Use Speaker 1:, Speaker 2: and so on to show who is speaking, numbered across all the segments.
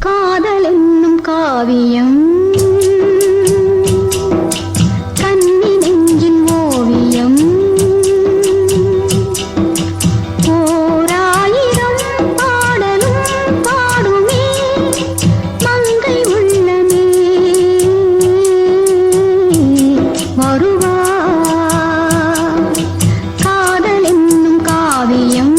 Speaker 1: காதல் என்னும் காவியம் கன்னி நெஞ்சின் ஓவியம் ஓராயிரம் பாடலும் பாடுமே மங்கை உள்ளமே வருவா காதல் என்னும் காவியம்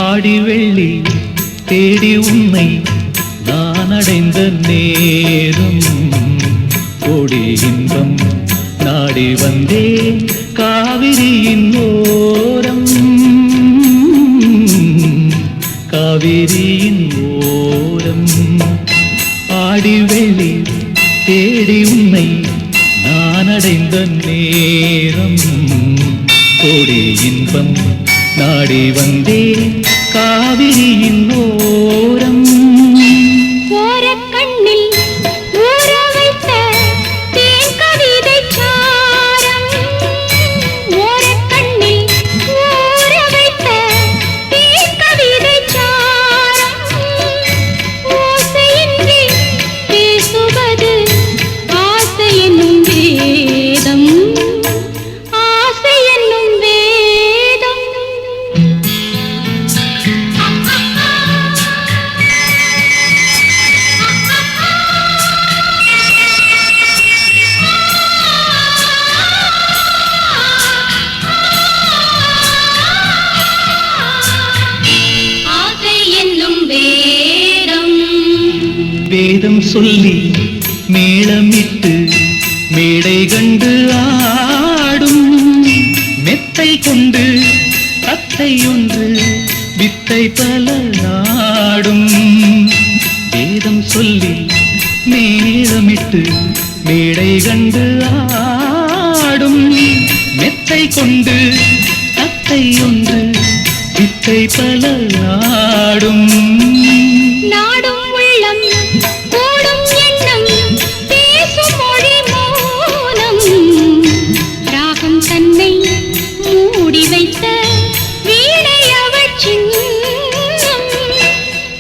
Speaker 2: ஆடி வெள்ளி தேடி உன்னை நான் அடைந்த நேரம் கோடி இன்பம் நாடி வந்தேன் காவிரியின் ஓரம் காவிரியின் ஓரம் ஆடி வெள்ளி தேடி உன்னை நான் அடைந்த நேரம் கோடி இன்பம் நாடி வந்தேன் காவிரியின் ஓரம்
Speaker 1: ஓரக்கண்ணில் ஊற வைத்த தேன் கவிதை சாரம் ஓரக்கண்ணில் ஊற வைத்த தேன் கவிதை சாரம் ஓசையின்றி பேசுவது ஆசை என்னும் வேதம் ஆசை என்னும் வேதம்
Speaker 2: வேதம் சொல்லி மேளமிட்டு மேடை கண்டு ஆடும் மெத்தை கொண்டு அத்தை ஒன்று வித்தை பல நாடும் வேதம் சொல்லி மேளமிட்டு மேடை கண்டு ஆடும் மெத்தை கொண்டு அத்தை ஒன்று வித்தை பல நாடும்
Speaker 1: நாடும் உள்ளம் கூடும் எண்ணம் பேசும் மொழி மௌனம் ராகம் தன்னை மூடி வைத்த வீணை அவள் சின்னம்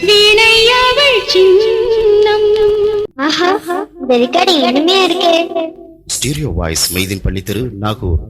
Speaker 1: வீணை அவள் சின்னம்.
Speaker 3: ஆஹா, இந்த ரெக்கார்டிங் இனிமையா இருக்கே.
Speaker 4: Stereo voice Meideen Pallitheru, Nagore.